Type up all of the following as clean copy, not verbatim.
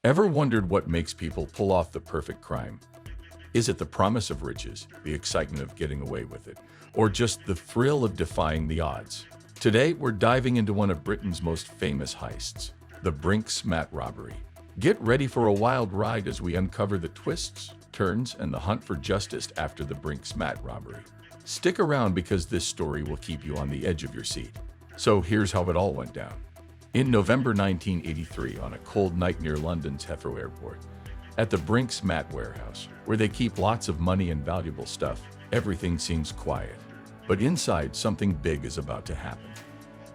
Ever wondered what makes people pull off the perfect crime? Is it the promise of riches, the excitement of getting away with it, or just the thrill of defying the odds? Today, we're diving into one of Britain's most famous heists, the Brink's-Mat robbery. Get ready for a wild ride as we uncover the twists, turns, and the hunt for justice after the Brink's-Mat robbery. Stick around because this story will keep you on the edge of your seat. So here's how it all went down. In November 1983, on a cold night near London's Heathrow Airport, at the Brink's-Mat warehouse, where they keep lots of money and valuable stuff, everything seems quiet. But inside, something big is about to happen.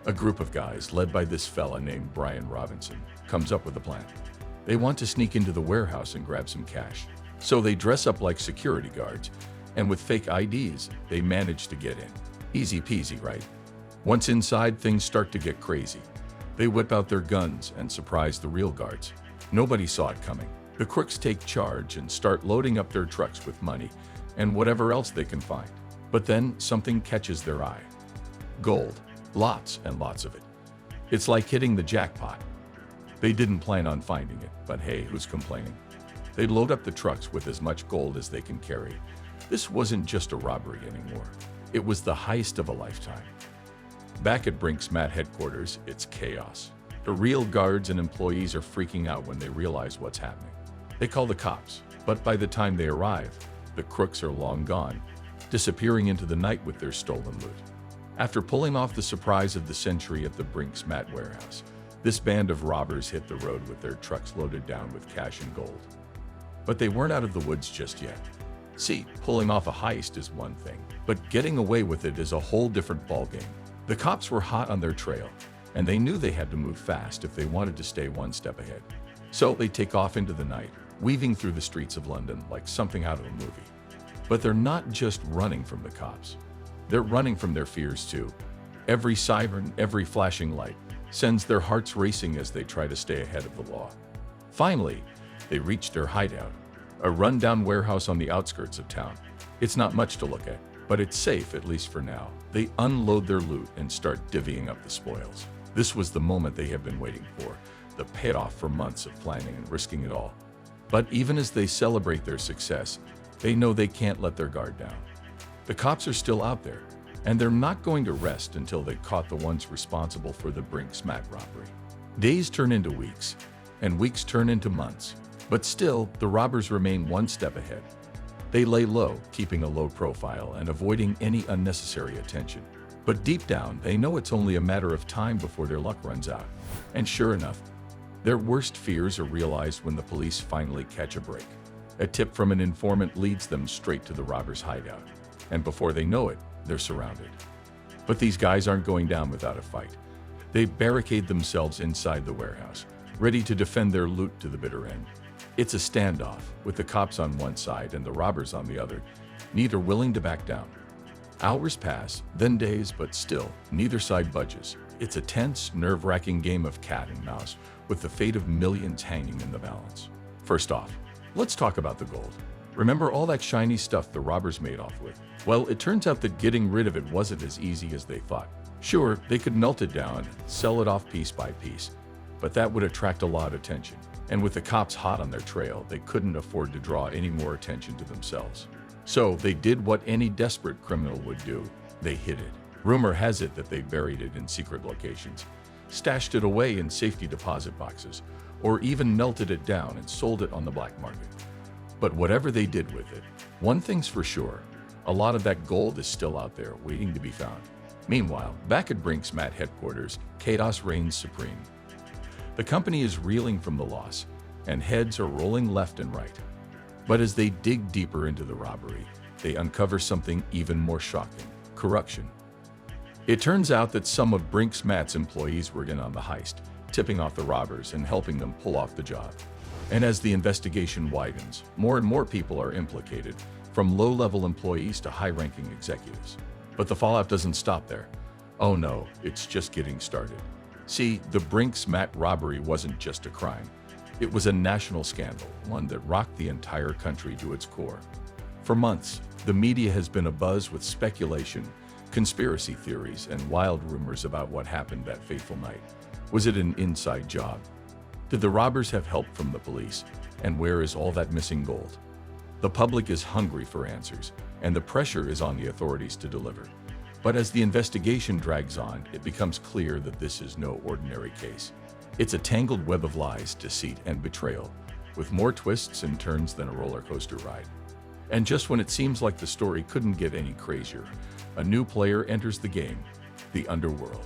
A group of guys, led by this fella named Brian Robinson, comes up with a plan. They want to sneak into the warehouse and grab some cash. So they dress up like security guards, and with fake IDs, they manage to get in. Easy peasy, right? Once inside, things start to get crazy. They whip out their guns and surprise the real guards. Nobody saw it coming. The crooks take charge and start loading up their trucks with money and whatever else they can find. But then something catches their eye. Gold. Lots and lots of it. It's like hitting the jackpot. They didn't plan on finding it, but hey, who's complaining? They load up the trucks with as much gold as they can carry. This wasn't just a robbery anymore. It was the heist of a lifetime. Back at Brink's-Mat headquarters, it's chaos. The real guards and employees are freaking out when they realize what's happening. They call the cops, but by the time they arrive, the crooks are long gone, disappearing into the night with their stolen loot. After pulling off the surprise of the century at the Brink's-Mat warehouse, this band of robbers hit the road with their trucks loaded down with cash and gold. But they weren't out of the woods just yet. See, pulling off a heist is one thing, but getting away with it is a whole different ballgame. The cops were hot on their trail, and they knew they had to move fast if they wanted to stay one step ahead. So they take off into the night, weaving through the streets of London like something out of a movie. But they're not just running from the cops. They're running from their fears too. Every siren, every flashing light sends their hearts racing as they try to stay ahead of the law. Finally, they reach their hideout, a rundown warehouse on the outskirts of town. It's not much to look at, but it's safe, at least for now. They unload their loot and start divvying up the spoils. This was the moment they have been waiting for, the payoff for months of planning and risking it all. But even as they celebrate their success, they know they can't let their guard down. The cops are still out there, and they're not going to rest until they caught the ones responsible for the Brink's-Mat robbery. Days turn into weeks, and weeks turn into months. But still, the robbers remain one step ahead. They lay low, keeping a low profile and avoiding any unnecessary attention. But deep down, they know it's only a matter of time before their luck runs out. And sure enough, their worst fears are realized when the police finally catch a break. A tip from an informant leads them straight to the robbers' hideout. And before they know it, they're surrounded. But these guys aren't going down without a fight. They barricade themselves inside the warehouse, ready to defend their loot to the bitter end. It's a standoff, with the cops on one side and the robbers on the other, neither willing to back down. Hours pass, then days, but still, neither side budges. It's a tense, nerve-wracking game of cat and mouse, with the fate of millions hanging in the balance. First off, let's talk about the gold. Remember all that shiny stuff the robbers made off with? Well, it turns out that getting rid of it wasn't as easy as they thought. Sure, they could melt it down, sell it off piece by piece, but that would attract a lot of attention. And with the cops hot on their trail, they couldn't afford to draw any more attention to themselves. So they did what any desperate criminal would do. They hid it. Rumor has it that they buried it in secret locations, stashed it away in safety deposit boxes, or even melted it down and sold it on the black market. But whatever they did with it, one thing's for sure, a lot of that gold is still out there waiting to be found. Meanwhile, back at Brink's-Mat headquarters, chaos reigns supreme. The company is reeling from the loss, and heads are rolling left and right. But as they dig deeper into the robbery, they uncover something even more shocking: corruption. It turns out that some of Brink's-Mat's employees were in on the heist, tipping off the robbers and helping them pull off the job. And as the investigation widens, more and more people are implicated, from low-level employees to high-ranking executives. But the fallout doesn't stop there. Oh no, it's just getting started. See, the Brink's-Mat robbery wasn't just a crime. It was a national scandal, one that rocked the entire country to its core. For months, the media has been abuzz with speculation, conspiracy theories, and wild rumors about what happened that fateful night. Was it an inside job? Did the robbers have help from the police? And where is all that missing gold? The public is hungry for answers, and the pressure is on the authorities to deliver. But as the investigation drags on, it becomes clear that this is no ordinary case. It's a tangled web of lies, deceit, and betrayal, with more twists and turns than a roller coaster ride. And just when it seems like the story couldn't get any crazier, a new player enters the game, the underworld.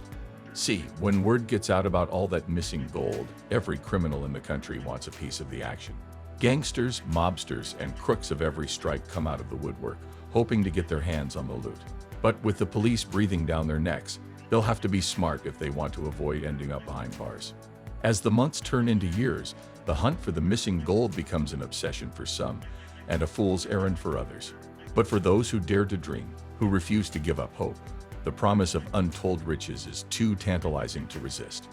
See, when word gets out about all that missing gold, every criminal in the country wants a piece of the action. Gangsters, mobsters, and crooks of every stripe come out of the woodwork, hoping to get their hands on the loot. But with the police breathing down their necks, they'll have to be smart if they want to avoid ending up behind bars. As the months turn into years, the hunt for the missing gold becomes an obsession for some, and a fool's errand for others. But for those who dare to dream, who refuse to give up hope, the promise of untold riches is too tantalizing to resist.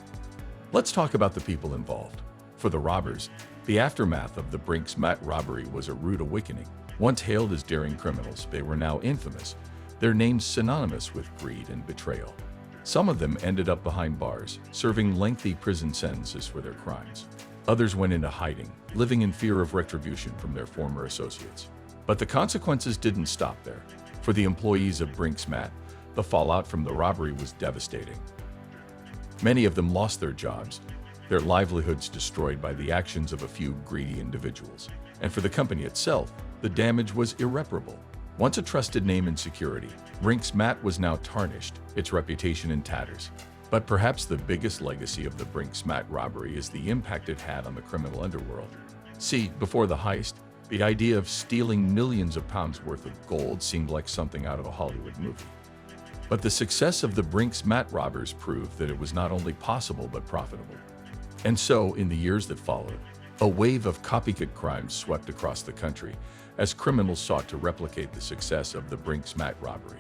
Let's talk about the people involved. For the robbers, the aftermath of the Brinks-Mat robbery was a rude awakening. Once hailed as daring criminals, they were now infamous, their names synonymous with greed and betrayal. Some of them ended up behind bars, serving lengthy prison sentences for their crimes. Others went into hiding, living in fear of retribution from their former associates. But the consequences didn't stop there. For the employees of Brinks-Mat, the fallout from the robbery was devastating. Many of them lost their jobs, their livelihoods destroyed by the actions of a few greedy individuals. And for the company itself, the damage was irreparable. Once a trusted name in security, Brinks-Mat was now tarnished, its reputation in tatters. But perhaps the biggest legacy of the Brinks-Mat robbery is the impact it had on the criminal underworld. See, before the heist, the idea of stealing millions of pounds worth of gold seemed like something out of a Hollywood movie. But the success of the Brinks-Mat robbers proved that it was not only possible but profitable. And so, in the years that followed, a wave of copycat crimes swept across the country as criminals sought to replicate the success of the Brinks-Mat robbery.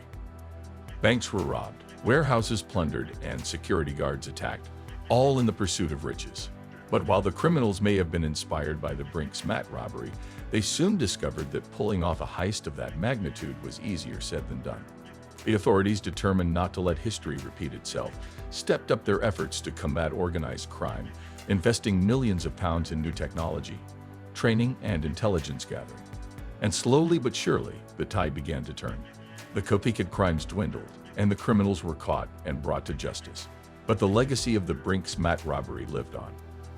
Banks were robbed, warehouses plundered, and security guards attacked, all in the pursuit of riches. But while the criminals may have been inspired by the Brinks-Mat robbery, they soon discovered that pulling off a heist of that magnitude was easier said than done. The authorities, determined not to let history repeat itself, stepped up their efforts to combat organized crime, investing millions of pounds in new technology, training, and intelligence gathering. And slowly but surely, the tide began to turn. The copycat crimes dwindled, and the criminals were caught and brought to justice. But the legacy of the Brinks-Mat robbery lived on,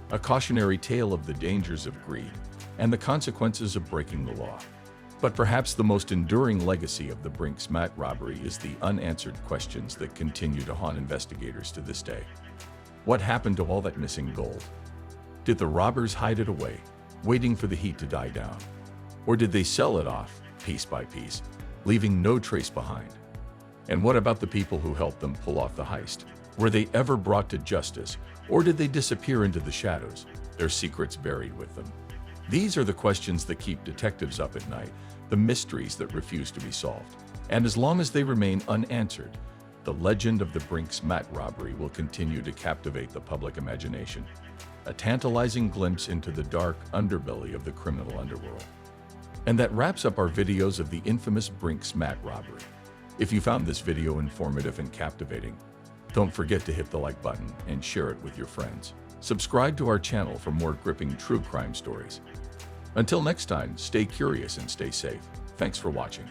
a cautionary tale of the dangers of greed and the consequences of breaking the law. But perhaps the most enduring legacy of the Brinks-Mat robbery is the unanswered questions that continue to haunt investigators to this day. What happened to all that missing gold? Did the robbers hide it away, waiting for the heat to die down? Or did they sell it off, piece by piece, leaving no trace behind? And what about the people who helped them pull off the heist? Were they ever brought to justice, or did they disappear into the shadows, their secrets buried with them? These are the questions that keep detectives up at night, the mysteries that refuse to be solved. And as long as they remain unanswered, the legend of the Brinks-Mat robbery will continue to captivate the public imagination, a tantalizing glimpse into the dark underbelly of the criminal underworld. And that wraps up our videos of the infamous Brinks-Mat robbery. If you found this video informative and captivating, don't forget to hit the like button and share it with your friends. Subscribe to our channel for more gripping true crime stories. Until next time, stay curious and stay safe. Thanks for watching.